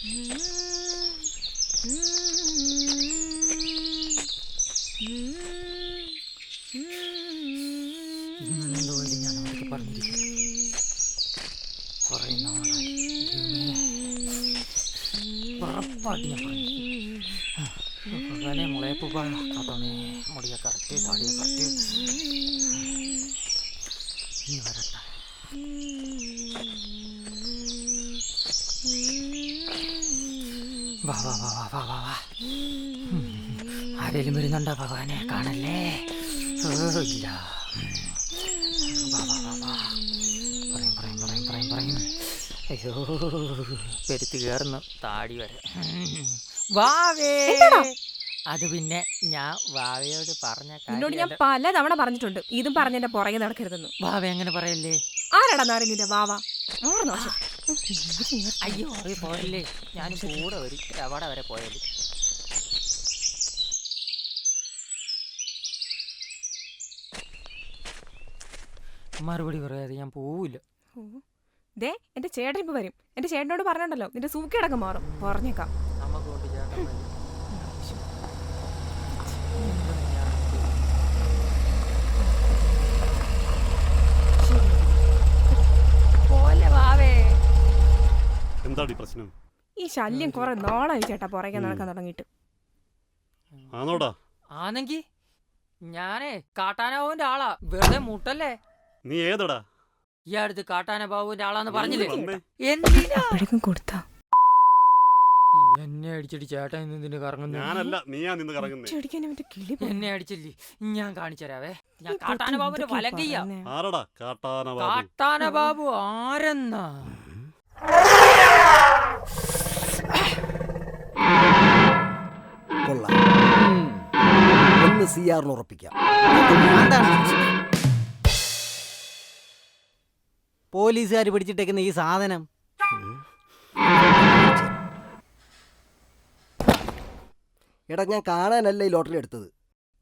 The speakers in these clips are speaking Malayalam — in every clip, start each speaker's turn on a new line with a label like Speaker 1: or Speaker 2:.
Speaker 1: ഇന്നെന്തോ ഞാൻ അവർക്ക് പറഞ്ഞിരിക്കും. കുറേ നാളായി ഉറപ്പായിട്ട് ഞാൻ പറഞ്ഞു മുളയപ്പൂപ്പ അതോണേ മുടിയെ കറക്റ്റ് താടിയെ കറക്റ്റ് ഇനി വരട്ടെ. വാ വാ വാ വാ വാ വാ വാ. ആരെങ്കിലും വരുന്നുണ്ടോ ഭഗവാനെ? കാണല്ലേ? ഇല്ല. വാ വാ വാ വാ. പറയും. അയ്യോ പെരുത്ത് കയറുന്നു താടി വരെ. വാവേ, അത് പിന്നെ ഞാൻ വാവയോട് പറഞ്ഞ
Speaker 2: നിന്നോട് ഞാൻ പല തവണ പറഞ്ഞിട്ടുണ്ട് ഇതും പറഞ്ഞെന്റെ പുറകെ നടക്കരുതെന്ന്.
Speaker 1: വാവ അങ്ങനെ പറയല്ലേ.
Speaker 2: ആരാടാ നിന്റെ വാവ?
Speaker 1: അയ്യോ അത് പോയല്ലേ, ഞാനും കൂടെ ഒരു അവിടെ വരെ പോയത്. മറുപടി പറയാതെ ഞാൻ പോവില്ല.
Speaker 2: ദേ എന്റെ ചേട്ടൻ ഇപ്പൊ വരും. എന്റെ ചേട്ടനോട് പറഞ്ഞിട്ടുണ്ടല്ലോ നിന്റെ സൂക്കേടൊക്കെ മാറും. പറഞ്ഞേക്കാം.
Speaker 1: നമുക്കൊണ്ട് ചേട്ടൻ
Speaker 2: പോലെ വാവേ.
Speaker 3: എന്താടി പ്രശ്നം?
Speaker 2: ഈ ശല്യം കുറെ നാളായി ചേട്ടാ പുറകെ നടക്കാൻ തുടങ്ങിയിട്ട്.
Speaker 1: ആണെങ്കി ഞാനേ കാട്ടാനാവുവിന്റെ ആളാ. വെറുതെ മുട്ടല്ലേ.
Speaker 3: നീ ഏതടാ?
Speaker 1: ഈ അടുത്ത് കാട്ടാന ബാബുവിന്റെ ആളാന്ന് പറഞ്ഞില്ലേ?
Speaker 2: കൊടുത്താ
Speaker 1: എന്നെ അടിച്ചിട്ട് ചേട്ടൻ എന്തിനു കറങ്ങുന്നു?
Speaker 3: ഞാനല്ല, നീയാ നിന്ന് കറങ്ങുന്നേ.
Speaker 1: എന്നെ അടിച്ചില്ലേ, ഞാൻ കാണിച്ചു തരാവേ. ഞാൻ കാട്ടാന ബാബുവിന്റെ വലങ്കയ്യ.
Speaker 3: ആരടാ കാട്ടാന ബാബു?
Speaker 1: കാട്ടാന ബാബു ആരെന്നാ?
Speaker 4: ഉറപ്പിക്കാം.
Speaker 5: പോലീസുകാർ പിടിച്ചിട്ടേക്കുന്ന ഈ സാധനം
Speaker 4: എടാ, ഞാൻ കാണാനല്ല ഈ ലോട്ടറി എടുത്തത്.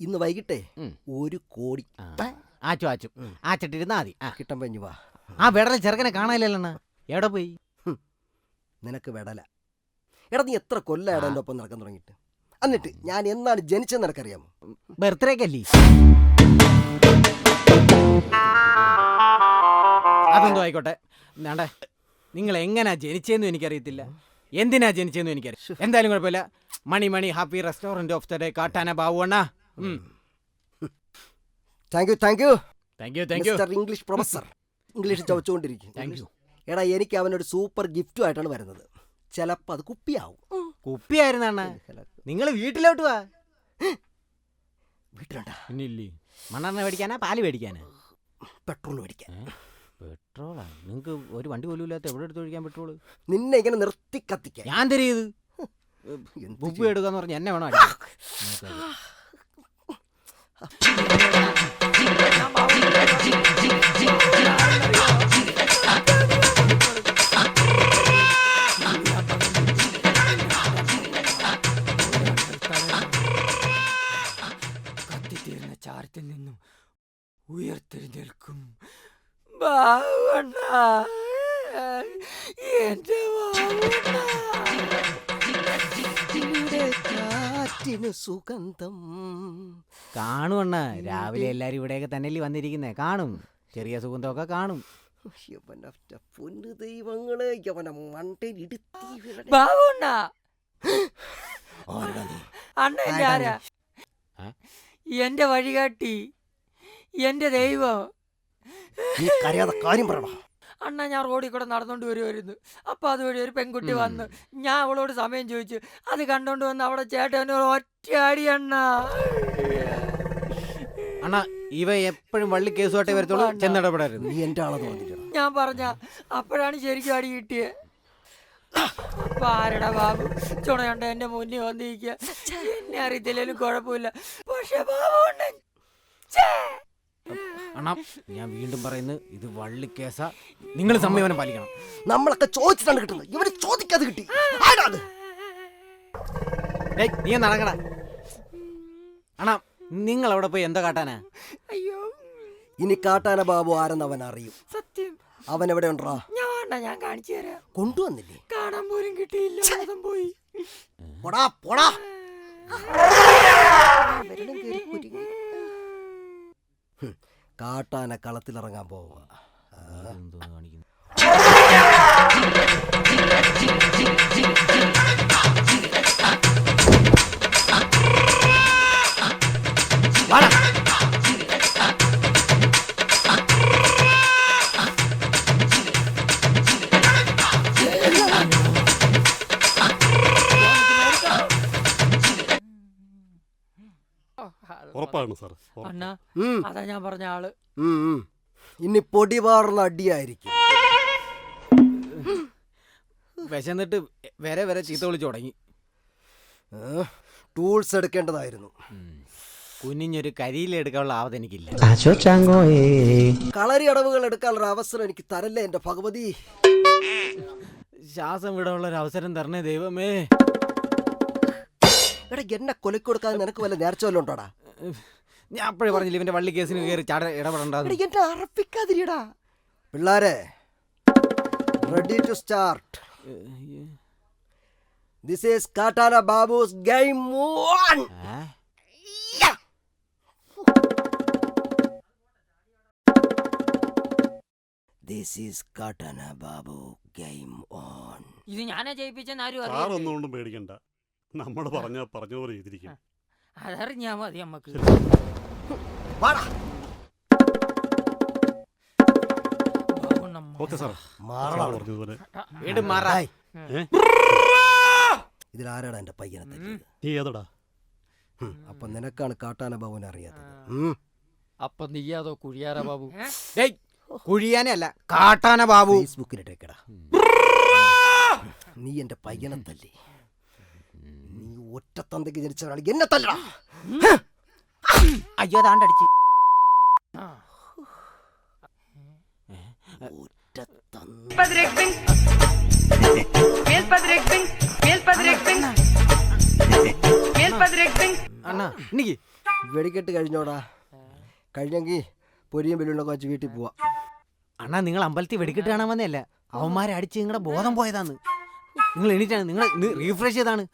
Speaker 4: ഇന്ന് വൈകിട്ടേ 1 കോടി
Speaker 5: ആച്ചിട്ടിരുന്നാ മതി.
Speaker 4: കിട്ടാൻ പഞ്ഞു വാ.
Speaker 5: ആ വെടല ചെറുക്കനെ കാണാനില്ലല്ലോ. എവിടെ പോയി?
Speaker 4: നിനക്ക് വെടല. എടാ, നീ എത്ര കൊല്ലം എൻ്റെ ഒപ്പം നടക്കാൻ തുടങ്ങിയിട്ട്? എന്നിട്ട് ഞാൻ എന്നാണ് ജനിച്ചെന്ന് നിനക്കറിയാമോ?
Speaker 5: ബർത്ത്ഡേക്കല്ലേ? അതെന്തോ ആയിക്കോട്ടെ. വേണ്ടേ, നിങ്ങൾ എങ്ങനാ ജനിച്ചതെന്നും എനിക്കറിയത്തില്ല, എന്തിനാ ജനിച്ചതെന്നും എനിക്കറിയാം. എന്തായാലും കുഴപ്പമില്ല. Many happy restaurant of the day Kattana Babu അണ്ണാ.
Speaker 4: Thank you
Speaker 5: English
Speaker 4: professor. English ചവച്ചുകൊണ്ടിരിക്കും. എടാ, എനിക്ക് അവനൊരു സൂപ്പർ ഗിഫ്റ്റുമായിട്ടാണ് വരുന്നത്. ചിലപ്പോൾ അത് കുപ്പിയാവും.
Speaker 5: കുപ്പിയായിരുന്ന നിങ്ങൾ വീട്ടിലോട്ട് വാ.
Speaker 4: വീട്ടിലുണ്ടാ?
Speaker 5: പിന്നില്ലേ, മണ്ണെണ്ണ മേടിക്കാനാ പാല് മേടിക്കാനാ?
Speaker 4: പെട്രോൾ മേടിക്കാൻ.
Speaker 5: പെട്രോളാ? നിങ്ങൾക്ക് ഒരു വണ്ടി പോലും ഇല്ലാത്ത എവിടെ എടുത്ത് ഒഴിക്കാൻ പെട്രോള്?
Speaker 4: നിന്നെ ഇങ്ങനെ നിർത്തി കത്തിക്കാൻ
Speaker 5: ഞാൻ തരീത്. ബുബ് എടുക്കാന്ന് പറഞ്ഞ എന്നെ വേണം അടിക്കാൻ.
Speaker 1: കത്തിത്തീർന്ന ചാരത്തിൽ നിന്നും ഉയർത്തെഴുന്നേൽക്കും
Speaker 4: സുഗന്ധം
Speaker 5: കാണുവണ്ണ. രാവിലെ എല്ലാരും ഇവിടെയൊക്കെ തന്നെയല്ലേ വന്നിരിക്കുന്നേ. കാണും, ചെറിയ സുഗന്ധമൊക്കെ കാണും.
Speaker 4: പൊന്നു ദൈവങ്ങളെ,
Speaker 1: എന്റെ വഴികാട്ടി, എന്റെ ദൈവം.
Speaker 4: കാര്യം പറയണം
Speaker 1: അണ്ണ. ഞാൻ റോഡിൽ കൂടെ നടന്നോണ്ട് വരുമായിരുന്നു. അപ്പൊ അതുവഴി ഒരു പെൺകുട്ടി വന്ന്, ഞാൻ അവളോട് സമയം ചോദിച്ചു. അത് കണ്ടോണ്ട് വന്ന് അവിടെ ചേട്ടൻ ഒറ്റയാടി അണ്ണ.
Speaker 5: അണ്ണ, ഇവ എപ്പോഴും വള്ളി കേസുമായിട്ടേ വരത്തുള്ളൂ. ചെന്നിടപെടരുത്.
Speaker 4: നീ എന്റെ ആളെന്ന് പറഞ്ഞിട്ട്
Speaker 1: ഞാൻ പറഞ്ഞ അപ്പോഴാണ് ശരിക്കും അടി കിട്ടിയത്. അപ്പൊ ആരടാ ബാബു ചുണയുണ്ട എന്റെ മുന്നിൽ വന്നിരിക്കുക. എന്നെ അറിയത്തില്ലേലും കുഴപ്പമില്ല, പക്ഷെ ബാബു
Speaker 5: അണ്ണാ, ഞാൻ വീണ്ടും പറയുന്നത്, ഇത് വള്ളിക്കേസാ. നിങ്ങൾ സംയമനം പാലിക്കണം.
Speaker 4: നമ്മളൊക്കെ ചോദിച്ചിട്ടാണ് കിട്ടുന്നത്, ഇവര് ചോദിക്കാതെ കിട്ടി.
Speaker 5: നീ നടക്കടാ. അണ്ണാ, നിങ്ങൾ അവിടെ പോയി എന്താ കാട്ടാനാ?
Speaker 1: അയ്യോ,
Speaker 4: ഇനി കാട്ടാന ബാബു ആരെന്ന് അവൻ അറിയും.
Speaker 1: സത്യം.
Speaker 4: അവൻ എവിടെ ഉണ്ടാ?
Speaker 1: ഞാൻ വേണ്ട, ഞാൻ കാണിച്ചു തരാം.
Speaker 4: കൊണ്ടുവന്നില്ലേ?
Speaker 1: കാണാൻ പോലും കിട്ടിയില്ല, ബോധം പോയി.
Speaker 4: പോടാ പോടാ. കാട്ടാന കളത്തിലിറങ്ങാൻ പോവുക.
Speaker 3: ഉറപ്പാണ് സാർ.
Speaker 1: അണ്ണാ, അതാ ഞാൻ പറഞ്ഞ ആള്.
Speaker 4: ഇനി പൊടി പാറുന്ന അടിയായിരിക്കും.
Speaker 5: വിശന്നിട്ട് വരെ വരെ ചീത്ത വിളിച്ചു തുടങ്ങി.
Speaker 4: ടൂൾസ് എടുക്കേണ്ടതായിരുന്നു.
Speaker 5: കുനിഞ്ഞൊരു കരിയിലെടുക്കാനുള്ള ആവത് എനിക്കില്ല.
Speaker 4: കളരി അടവുകൾ എടുക്കാനുള്ള അവസരം എനിക്ക് തരല്ലേ എന്റെ ഭഗവതി.
Speaker 5: ശ്വാസം വിടാനുള്ള ഒരു അവസരം തരണേ ദൈവമേ.
Speaker 4: എടാ, എന്നെ കൊലക്കൊടുക്കാതെ നിനക്ക് വല്ല നേർച്ച വല്ലതും ഉണ്ടോടാ?
Speaker 5: ഞാൻ അപ്പോഴേ പറഞ്ഞില്ല ഇവന്റെ വള്ളി കേസിന് കയറി ഇടപെടണ്ടെന്ന്.
Speaker 4: എന്നെ അറപ്പിക്കാതിരിടാ. പിള്ളാരെ, ready to start. This is Kattana Babu's game on. This is Kattana Babu game on.
Speaker 1: ഇത് ഞാനാ ജയിപ്പിച്ചെന്ന് ആരും
Speaker 3: സാർ
Speaker 1: അറിയാം.
Speaker 3: ഒന്നുകൊണ്ടും പേടിക്കണ്ട. നമ്മൾ പറഞ്ഞ പോലെ ചെയ്തിരിക്കും.
Speaker 1: അതറിഞ്ഞാ മതി നമ്മക്ക്.
Speaker 4: വാടാ.
Speaker 3: Okay sir.
Speaker 4: മാറണം.
Speaker 3: പറഞ്ഞതുപോലെ
Speaker 5: വീണ്ടും മാറാ.
Speaker 4: ഇതിലാരാടാ എന്റെ പയ്യനെ തല്ലിയത്?
Speaker 3: നീ ഏതടാ?
Speaker 4: അപ്പൊ നിനക്കാണ് കാട്ടാന ബാബുവിനെ അറിയാത്തത്.
Speaker 1: അപ്പൊ നീയാതോ കുഴിയാറ ബാബു?
Speaker 5: ഡേയ്, കുഴിയാനെ അല്ല, കാട്ടാന ബാബു.
Speaker 4: ഫേസ്ബുക്കിലിട്ടേക്കടാ. നീ എന്റെ പയ്യനെ തല്ലി. നീ ഒറ്റ തന്തയ്ക്ക് ജനിച്ചവനാണ്, എന്നെ തല്ലടാ.
Speaker 5: അയ്യോ, താണ്ടടിച്ച്.
Speaker 4: ഒറ്റ തന്ത.
Speaker 5: അണ്ണാ, എനിക്ക്
Speaker 4: വെടിക്കെട്ട് കഴിഞ്ഞോടാ. കഴിഞ്ഞെങ്കിൽ പൊരിയും വെല്ലുള്ളൊക്കെ വെച്ച് വീട്ടിൽ പോവാ.
Speaker 5: അണ്ണാ, നിങ്ങൾ അമ്പലത്തിൽ വെടിക്കെട്ട് കാണാൻ വന്നതല്ല, അവന്മാരെ അടിച്ച് നിങ്ങളുടെ ബോധം പോയതാന്ന്. നിങ്ങൾ എണീറ്റാണ്, നിങ്ങൾ റീഫ്രഷ് ചെയ്താണ്.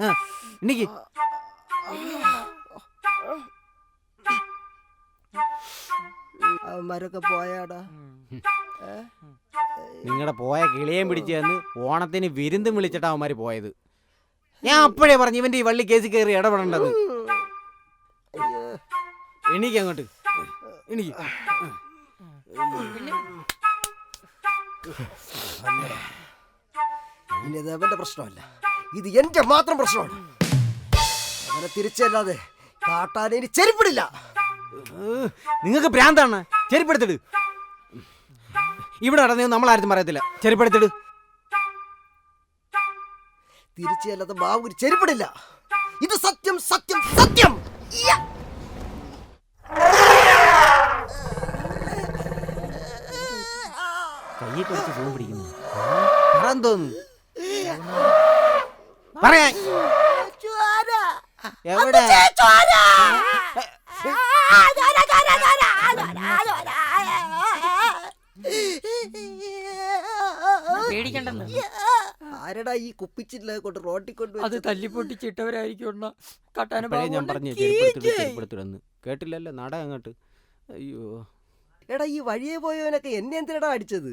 Speaker 5: എനിക്ക്
Speaker 4: അവന്മാരൊക്കെ പോയാടാ.
Speaker 5: നിങ്ങളുടെ പോയ കിളിയേം പിടിച്ച് തന്ന് ഓണത്തിന് വിരുന്നും വിളിച്ചിട്ടാ അവന്മാര് പോയത്. ഞാൻ അപ്പോഴേ പറഞ്ഞു ഇവന്റെ ഈ വള്ളി കേസിൽ കയറി ഇടപെടേണ്ടത്. എനിക്ക് അങ്ങോട്ട് എനിക്ക്
Speaker 4: ഇനി ഇത് അവന്റെ പ്രശ്നമല്ല, ഇത് എന്റെ മാത്രം പ്രശ്നമാണ്. അവനെ തിരിച്ചല്ലാതെ കാട്ടാനെ ഇനി ചെരുപ്പിടില്ല.
Speaker 5: നിങ്ങൾക്ക് ഭ്രാന്താണ്. ചെരുപ്പെടുത്തിട്. ഇവിടെ നടന്നു നമ്മളാരും പറയത്തില്ല. ചെരുപ്പെടുത്തിട്.
Speaker 4: തിരിച്ചല്ലാതെ ബാബു ചെരുപ്പിടില്ല. ഇത് സത്യം, സത്യം, സത്യം.
Speaker 5: കയ്യെ പിടിച്ച് ഫോൺ പിടിക്കുന്നു. പറയാൻ തോന്നുന്നു. പറയാൻ എവിടെ?
Speaker 1: പേടിക്കണ്ടെന്ന്.
Speaker 4: ആരടാ ഈ കുപ്പിച്ചില്ല കൊണ്ട് റോട്ടിൽ കൊണ്ട്
Speaker 1: അത് തല്ലിപ്പൊട്ടിച്ചിട്ടവരായിരിക്കും. കാട്ടാന
Speaker 5: അപ്പോഴേ ഞാൻ പറഞ്ഞു ചെരുപ്പെടുത്തിടന്ന്. കേട്ടില്ലല്ലോ നാടകം അങ്ങോട്ട്. അയ്യോ,
Speaker 4: എടാ, ഈ വഴിയെ പോയവനൊക്കെ എന്നെ എന്തിനടാ അടിച്ചത്?